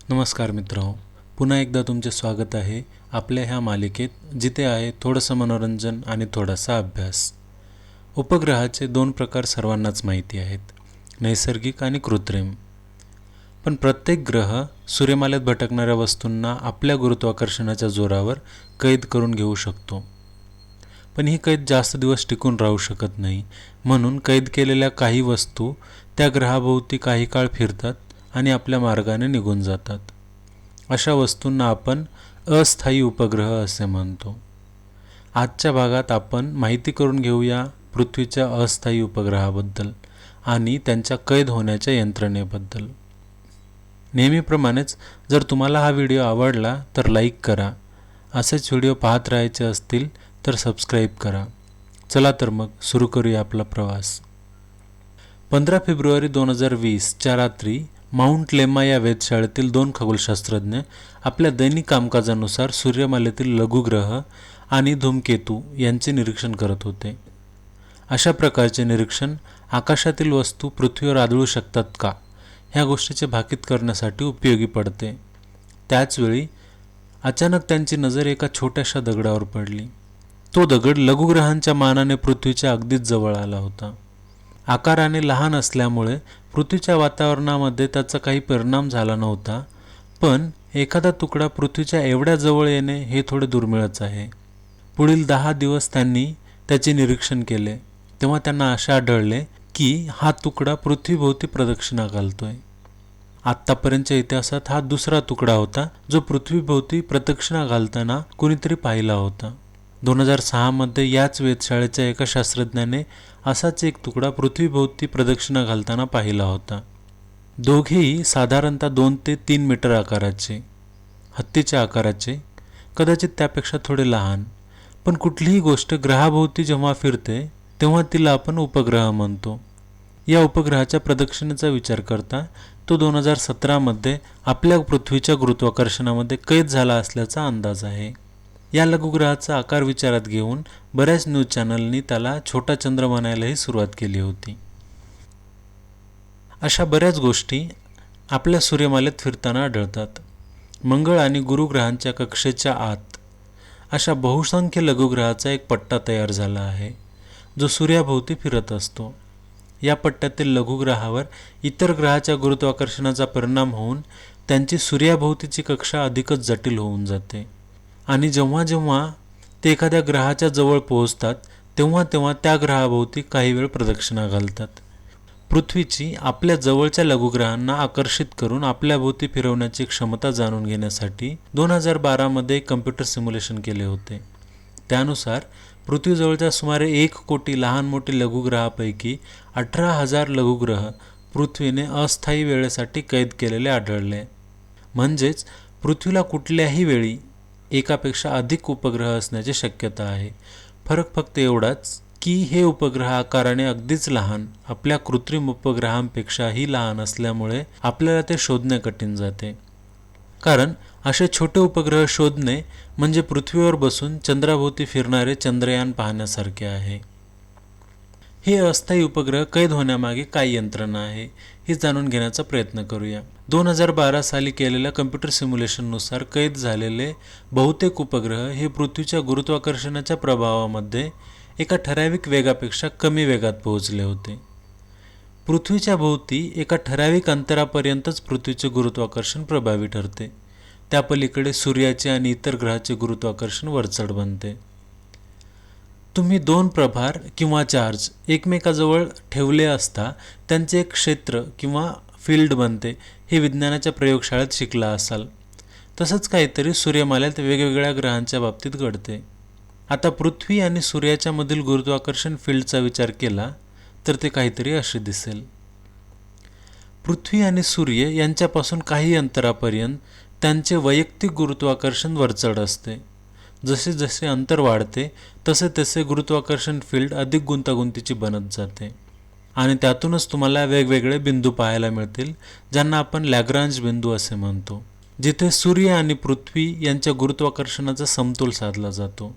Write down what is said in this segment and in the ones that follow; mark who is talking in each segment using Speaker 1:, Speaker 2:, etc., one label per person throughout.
Speaker 1: नमस्कार मित्रांनो, पुन्हा एकदा तुमचे स्वागत आहे आपल्या ह्या मालिकेत, जिथे आहे थोडंसं मनोरंजन आणि थोडासा अभ्यास. उपग्रहाचे दोन प्रकार सर्वांनाच माहिती आहेत, नैसर्गिक आणि कृत्रिम. पण प्रत्येक ग्रह सूर्यमालेत भटकणाऱ्या वस्तूंना आपल्या गुरुत्वाकर्षणाच्या जोरावर कैद करून घेऊ शकतो. पण ही कैद जास्त दिवस टिकून राहू शकत नाही, म्हणून कैद केलेल्या काही वस्तू त्या ग्रहाभोवती काही काळ फिरतात आणि आपल्या मार्गाने निघून जातात. अशा वस्तूंना आपण अस्थायी उपग्रह असे म्हणतो. आजच्या भागात आपण माहिती करून घेऊया पृथ्वीच्या अस्थायी उपग्रहाबद्दल आणि त्यांच्या कैद होण्याच्या यंत्रणेबद्दल. नेहमीप्रमाणेच जर तुम्हाला हा व्हिडिओ आवडला तर लाईक करा. असेच व्हिडिओ पाहत राहायचे असतील तर सबस्क्राईब करा. चला तर मग सुरू करूया आपला प्रवास. 15 फेब्रुवारी 2020च्या रात्री माउंट लेम्मा या वेधशाळेतील 2 खगोलशास्त्रज्ञ आपल्या दैनिक कामकाजानुसार सूर्यमालेतील लघुग्रह आणि धूमकेतू यांचे निरीक्षण करत होते. अशा प्रकारचे निरीक्षण आकाशातील वस्तू पृथ्वीवर आदळू शकतात का ह्या गोष्टीचे भाकीत करण्यासाठी उपयोगी पडते. त्याचवेळी अचानक त्यांची नजर एका छोट्याशा दगडावर पडली. तो दगड लघुग्रहांच्या मानाने पृथ्वीच्या अगदीच जवळ आला होता. आकाराने लहान असल्यामुळे पृथ्वीच्या वातावरणामध्ये त्याचा काही परिणाम झाला नव्हता, पण एखादा तुकडा पृथ्वीच्या एवढ्या जवळ येणे हे थोडे दुर्मिळच आहे. पुढील 10 दिवस त्यांनी त्याचे निरीक्षण केले, तेव्हा त्यांना असे आढळले की हा तुकडा पृथ्वीभोवती प्रदक्षिणा घालतोय. आत्तापर्यंतच्या इतिहासात हा दुसरा तुकडा होता जो पृथ्वीभोवती प्रदक्षिणा घालताना कोणीतरी पाहिला होता. 2006 मध्ये याच वेधशाळेच्या एका शास्त्रज्ञाने असाच एक तुकडा पृथ्वीभोवती प्रदक्षिणा घालताना पाहिला होता. दोघेही साधारणतः 2 ते 3 मीटर आकाराचे, हत्तीच्या आकाराचे, कदाचित त्यापेक्षा थोडे लहान. पण कुठलीही गोष्ट ग्रहाभोवती जेव्हा फिरते तेव्हा तिला आपण उपग्रह म्हणतो. या उपग्रहाच्या प्रदक्षिणेचा विचार करता तो 2017 मध्ये आपल्या पृथ्वीच्या गुरुत्वाकर्षणामध्ये कैद झाला असल्याचा अंदाज आहे. या लघुग्रहाचा आकार विचारात घेऊन बऱ्याच न्यूज चॅनलनी त्याला छोटा चंद्र म्हणायलाही सुरुवात केली होती. अशा बऱ्याच गोष्टी आपल्या सूर्यमालेत फिरताना आढळतात. मंगळ आणि गुरु ग्रहांच्या कक्षेच्या आत अशा बहुसंख्य लघुग्रहाचा एक पट्टा तयार झाला आहे, जो सूर्याभोवती फिरत असतो. या पट्ट्यातील लघुग्रहावर इतर ग्रहाच्या गुरुत्वाकर्षणाचा परिणाम होऊन त्यांची सूर्याभोवतीची कक्षा अधिकच जटिल होऊन जाते आणि जेव्हा जेव्हा ते एखाद्या ग्रहाच्या जवळ पोहोचतात तेव्हा तेव्हा त्या ग्रहाभोवती काही वेळ प्रदक्षिणा घालतात. पृथ्वीची आपल्या जवळच्या लघुग्रहांना आकर्षित करून आपल्याभोवती फिरवण्याची क्षमता जाणून घेण्यासाठी 2012 मध्ये कम्प्युटर सिम्युलेशन केले होते. त्यानुसार पृथ्वीजवळच्या सुमारे 1 कोटी लहान मोठी लघुग्रहापैकी 18,000 लघुग्रह पृथ्वीने अस्थायी वेळेसाठी कैद केलेले आढळले. म्हणजेच पृथ्वीला कुठल्याही वेळी एकापेक्षा अधिक उपग्रह असण्याची शक्यता आहे. फरक फक्त एवढाच की हे उपग्रह आकाराने अगदीच लहान, आपल्या कृत्रिम उपग्रहांपेक्षाही लहान असल्यामुळे आपल्याला ते शोधणे कठीण जाते. कारण असे छोटे उपग्रह शोधणे म्हणजे पृथ्वीवर बसून चंद्राभोवती फिरणारे चंद्रयान पाहण्यासारखे आहे. हे अस्थायी उपग्रह कैद होण्यामागे काय यंत्रणा आहे हे जाणून घेण्याचा प्रयत्न करूया. 2012 साली केलेल्या कम्प्युटर सिम्युलेशननुसार कैद झालेले बहुतेक उपग्रह हे पृथ्वीच्या गुरुत्वाकर्षणाच्या प्रभावामध्ये एका ठराविक वेगापेक्षा कमी वेगात पोहोचले होते. पृथ्वीच्या भोवती एका ठराविक अंतरापर्यंतच पृथ्वीचे गुरुत्वाकर्षण प्रभावी ठरते. त्यापलीकडे सूर्याचे आणि इतर ग्रहाचे गुरुत्वाकर्षण वरचढ बनते. तुम्ही 2 प्रभार किंवा चार्ज एकमेकाजवळ ठेवले असता त्यांचे एक क्षेत्र किंवा फील्ड बनते हे विज्ञानाच्या प्रयोगशाळेत शिकला असाल. तसंच काहीतरी सूर्यमालेत वेगवेगळ्या ग्रहांच्या बाबतीत घडते. आता पृथ्वी आणि सूर्याच्या मधील गुरुत्वाकर्षण फील्डचा विचार केला तर ते काहीतरी असे दिसेल. पृथ्वी आणि सूर्य यांच्यापासून काही अंतरापर्यंत त्यांचे वैयक्तिक गुरुत्वाकर्षण वरचढ असते. जसे जसे अंतर वाढते तसे तसे गुरुत्वाकर्षण फील्ड अधिक गुंतागुंतीची बनत जाते आणि त्यातूनच तुम्हाला वेगवेगळे बिंदू पाहायला मिळतील, ज्यांना आपण लॅग्रांज बिंदू असे म्हणतो, जिथे सूर्य आणि पृथ्वी यांच्या गुरुत्वाकर्षणाचा समतोल साधला जातो.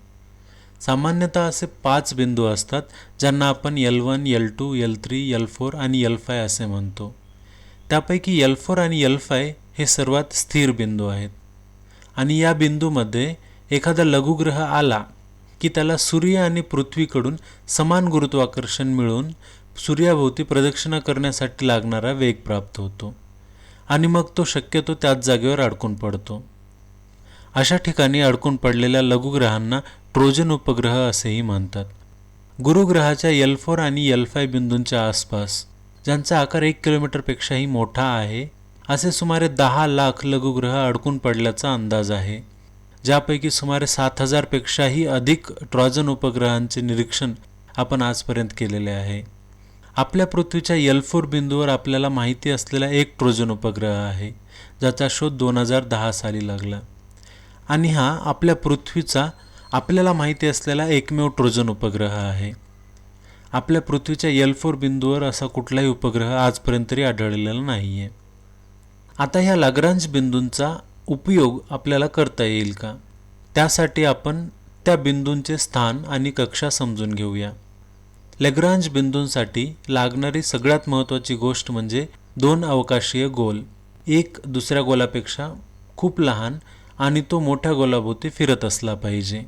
Speaker 1: सामान्यतः असे 5 बिंदू असतात, ज्यांना आपण L1, L2, L3, L4 आणि L5 असे म्हणतो. त्यापैकी L4 आणि L5 हे सर्वात स्थिर बिंदू आहेत आणि या बिंदूमध्ये एखादा लघुग्रह आला की त्याला सूर्य आणि पृथ्वीकडून समान गुरुत्वाकर्षण मिळून सूर्याभोवती प्रदक्षिणा करण्यासाठी लागणारा वेग प्राप्त होतो आणि मग तो शक्यतो त्याच जागेवर अडकून पडतो. अशा ठिकाणी अडकून पडलेल्या लघुग्रहांना ट्रोजन उपग्रह असेही म्हणतात. गुरुग्रहाच्या L4 आणि L5 बिंदूंच्या आसपास, ज्यांचा आकार 1 किलोमीटरपेक्षाही मोठा आहे, असे सुमारे 10 लाख लघुग्रह अडकून पडल्याचा अंदाज आहे, ज्यापैकी सुमारे 7,000 पेक्षाही अधिक ट्रोजन उपग्रहांचे निरीक्षण आपण आजपर्यंत केलेले आहे. आपल्या पृथ्वीच्या L4 बिंदूवर आपल्याला माहिती असलेला एक ट्रोजन उपग्रह आहे, ज्याचा शोध 2010 साली लागला आणि हा आपल्या पृथ्वीचा आपल्याला माहिती असलेला एकमेव ट्रोजन उपग्रह आहे. आपल्या पृथ्वीच्या L4 बिंदूवर असा कुठलाही उपग्रह आजपर्यंत तरी आढळलेला नाही आहे. आता ह्या लाग्रांज बिंदूंचा उपयोग आपल्याला करता येईल का, त्यासाठी आपण त्या बिंदूंचे स्थान आणि कक्षा समजून घेऊया. लाग्रांज बिंदूंसाठी लागणारी सगळ्यात महत्त्वाची गोष्ट म्हणजे 2 अवकाशीय गोल, एक दुसऱ्या गोलापेक्षा खूप लहान आणि तो मोठ्या गोलाभोवती फिरत असला पाहिजे.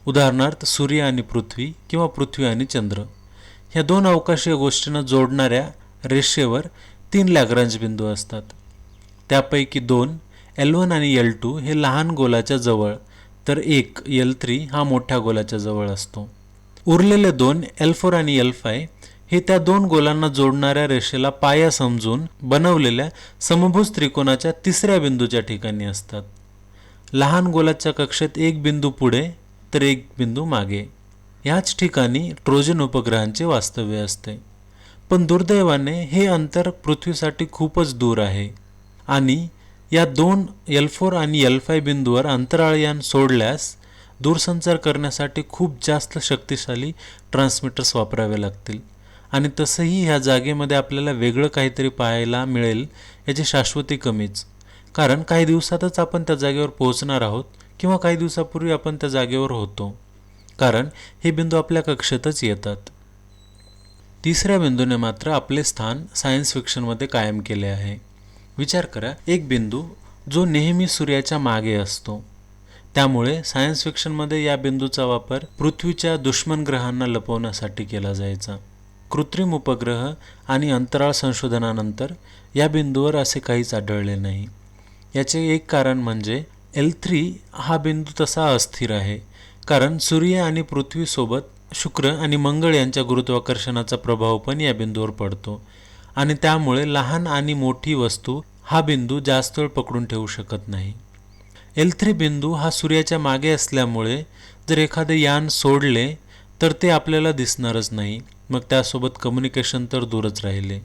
Speaker 1: उदाहरणार्थ सूर्य आणि पृथ्वी किंवा पृथ्वी आणि चंद्र. ह्या 2 अवकाशीय गोष्टींना जोडणाऱ्या रेषेवर 3 लाग्रांज बिंदू असतात. त्यापैकी 2 L1 आणि L2 हे लहान गोलाच्या जवळ, तर एक L3 हा मोठ्या गोलाच्या जवळ असतो. उरलेले 2 L4 आणि L5 हे त्या 2 गोलांना जोडणाऱ्या रेषेला पाया समजून बनवलेल्या समभुज त्रिकोणाच्या तिसऱ्या बिंदूच्या ठिकाणी असतात. लहान गोलाच्या कक्षेत एक बिंदू पुढे तर एक बिंदू मागे. याच ठिकाणी ट्रोजन उपग्रहांचे वास्तव्य असते. पण दुर्दैवाने हे अंतर पृथ्वीसाठी खूपच दूर आहे आणि या 2 L4 आणि L5 बिंदूवर अंतराळयान सोडल्यास दूरसंचार करण्यासाठी खूप जास्त शक्तिशाली ट्रान्समीटर्स वापरावे लागतील आणि तसंही ह्या जागेमध्ये आपल्याला वेगळं काहीतरी पाहायला मिळेल याची शाश्वती कमीच, कारण काही दिवसातच आपण त्या जागेवर पोहोचणार आहोत किंवा काही दिवसापूर्वी आपण त्या जागेवर होतो, कारण हे बिंदू आपल्या कक्षेतच येतात. तिसऱ्या बिंदूने मात्र आपले स्थान सायन्स फिक्शनमध्ये कायम केले आहे. विचार करा, एक बिंदू जो नेहमी सूर्याच्या मागे असतो. त्यामुळे सायन्स फिक्शनमध्ये या बिंदूचा वापर पृथ्वीच्या दुश्मन ग्रहांना लपवण्यासाठी केला जायचा. कृत्रिम उपग्रह आणि अंतराळ संशोधनानंतर या बिंदूवर असे काहीच आढळले नाही. याचे एक कारण म्हणजे L3 हा बिंदू तसा अस्थिर आहे, कारण सूर्य आणि पृथ्वीसोबत शुक्र आणि मंगळ यांच्या गुरुत्वाकर्षणाचा प्रभाव पण या बिंदूवर पडतो आणि त्यामुळे लहान आणि मोठी वस्तू हा बिंदू जास्त वेळ पकडून ठेवू शकत नाही. L3 बिंदू हा सूर्याच्या मागे असल्यामुळे जर एखादे यान सोडले तर ते आपल्याला दिसणारच नाही, मग त्यासोबत कम्युनिकेशन तर दूरच राहिले.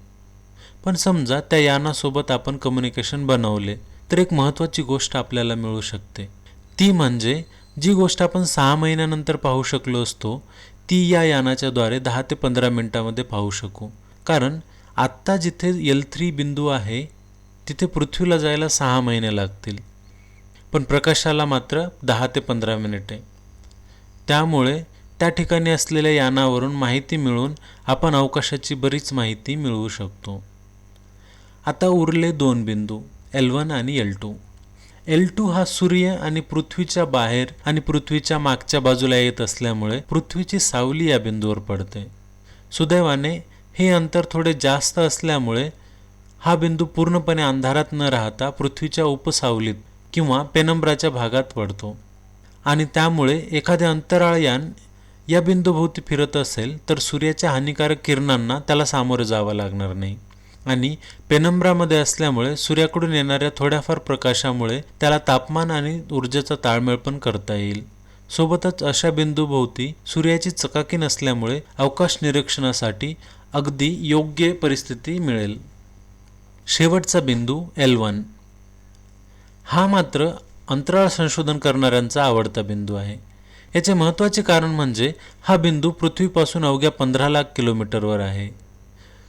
Speaker 1: पण समजा त्या यानासोबत आपण कम्युनिकेशन बनवले तर एक महत्त्वाची गोष्ट आपल्याला मिळू शकते. ती म्हणजे जी गोष्ट आपण 6 महिन्यानंतर पाहू शकलो असतो ती या यानाच्याद्वारे 10 ते 15 मिनिटांमध्ये पाहू शकू, कारण आत्ता जिथे L3 बिंदू आहे तिथे पृथ्वीला जायला 6 महिने लागतील, पण प्रकाशाला मात्र 10 ते 15 मिनिटे. त्यामुळे त्या ठिकाणी असलेल्या यानावरून माहिती मिळवून आपण अवकाशाची बरीच माहिती मिळवू शकतो. आता उरले 2 बिंदू L1 आणि L2. L2 हा सूर्य आणि पृथ्वीच्या बाहेर आणि पृथ्वीच्या मागच्या बाजूला येत असल्यामुळे पृथ्वीची सावली या बिंदूवर पडते. सुदैवाने हे अंतर थोडे जास्त असल्यामुळे हा बिंदू पूर्णपणे अंधारात न राहता पृथ्वीच्या उपसावलीत किंवा पेनंब्राच्या भागात पडतो आणि त्यामुळे एखादे अंतराळयान या बिंदूभोवती फिरत असेल तर सूर्याच्या हानिकारक किरणांना त्याला सामोरे जावं लागणार नाही आणि पेनंब्रामध्ये असल्यामुळे सूर्याकडून येणाऱ्या थोड्याफार प्रकाशामुळे त्याला तापमान आणि ऊर्जेचा ताळमेळ पण करता येईल. सोबतच अशा बिंदूभोवती सूर्याची चकाकी नसल्यामुळे अवकाश निरीक्षणासाठी अगदी योग्य परिस्थिती मिळेल. शेवटचा बिंदू L1 हा मात्र अंतराळ संशोधन करणाऱ्यांचा आवडता बिंदू आहे. याचे महत्त्वाचे कारण म्हणजे हा बिंदू पृथ्वीपासून अवघ्या 15 लाख किलोमीटरवर आहे.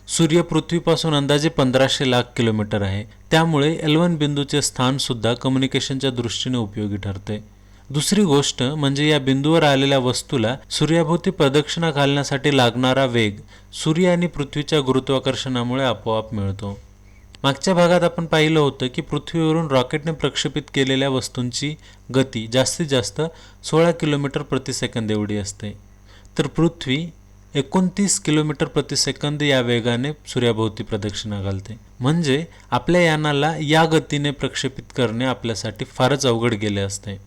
Speaker 1: सूर्य पृथ्वीपासून अंदाजे 1500 लाख किलोमीटर आहे. त्यामुळे L1 बिंदूचे स्थानसुद्धा कम्युनिकेशनच्या दृष्टीने उपयोगी ठरते. दुसरी गोष्ट म्हणजे या बिंदूवर आलेल्या वस्तूला सूर्याभोवती प्रदक्षिणा घालण्यासाठी लागणारा वेग सूर्य आणि पृथ्वीच्या गुरुत्वाकर्षणामुळे आपोआप मिळतो. मागच्या भागात आपण पाहिलं होतं की पृथ्वीवरून रॉकेटने प्रक्षेपित केलेल्या वस्तूंची गती जास्तीत जास्त 16 किलोमीटर प्रति सेकंद एवढी असते, तर पृथ्वी 29 किलोमीटर प्रति सेकंद या वेगाने सूर्याभोवती प्रदक्षिणा घालते. म्हणजे आपल्या यानाला या गतीने प्रक्षेपित करणे आपल्यासाठी फारच अवघड गेले असते.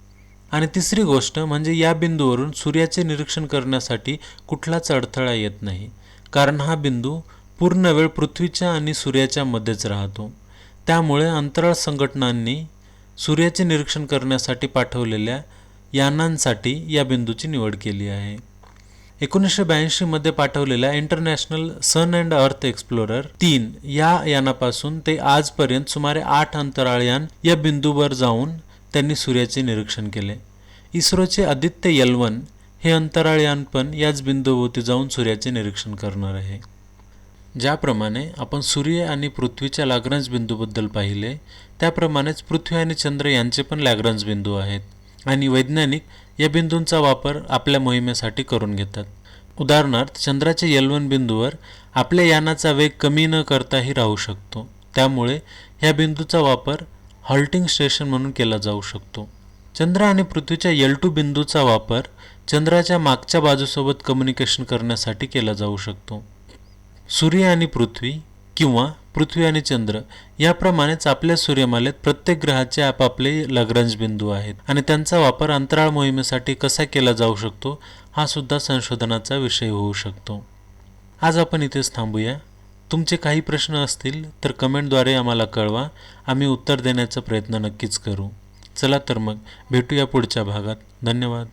Speaker 1: आणि तिसरी गोष्ट म्हणजे या बिंदूवरून सूर्याचे निरीक्षण करण्यासाठी कुठलाच अडथळा येत नाही, कारण हा बिंदू पूर्ण वेळ पृथ्वीच्या आणि सूर्याच्या मध्येच राहतो. त्यामुळे अंतराळ संघटनांनी सूर्याचे निरीक्षण करण्यासाठी पाठवलेल्या यानांसाठी या बिंदूची निवड केली आहे. 1982 मध्ये पाठवलेल्या इंटरनॅशनल सन अँड अर्थ एक्सप्लोरर 3 या यानापासून ते आजपर्यंत सुमारे 8 अंतराळयान या बिंदूवर जाऊन त्यांनी सूर्याचे निरीक्षण केले. इस्रोचे आदित्य L1 हे अंतराळयान पण याच बिंदूभोवती जाऊन सूर्याचे निरीक्षण करणार आहे. ज्याप्रमाणे आपण सूर्य आणि पृथ्वीच्या लाग्रांज बिंदूबद्दल पाहिले, त्याप्रमाणेच पृथ्वी आणि चंद्र यांचे पण लाग्रांज बिंदू आहेत आणि वैज्ञानिक या बिंदूंचा वापर आपल्या मोहिमेसाठी करून घेतात. उदाहरणार्थ चंद्राच्या L1 बिंदूवर आपल्या यानाचा वेग कमी न करताही राहू शकतो. त्यामुळे या बिंदूचा वापर हॉल्टिंग स्टेशन म्हणून केला जाऊ शकतो. चंद्र आणि पृथ्वीच्या L2 बिंदूचा वापर चंद्राच्या मागच्या बाजूसोबत कम्युनिकेशन करण्यासाठी केला जाऊ शकतो. सूर्य आणि पृथ्वी किंवा पृथ्वी आणि चंद्र याप्रमाणेच आपल्या सूर्यमालेत प्रत्येक ग्रहाचे आपापले लाग्रांज बिंदू आहेत आणि त्यांचा वापर अंतराळ मोहिमेसाठी कसा केला जाऊ शकतो हा सुद्धा संशोधनाचा विषय होऊ शकतो. आज आपण इथेच थांबूया. तुमचे काही प्रश्न असतील तर कमेंटद्वारे आम्हाला कळवा. आम्ही उत्तर देण्याचा प्रयत्न नक्कीच करू. चला तर मग भेटूया पुढच्या भागात. धन्यवाद.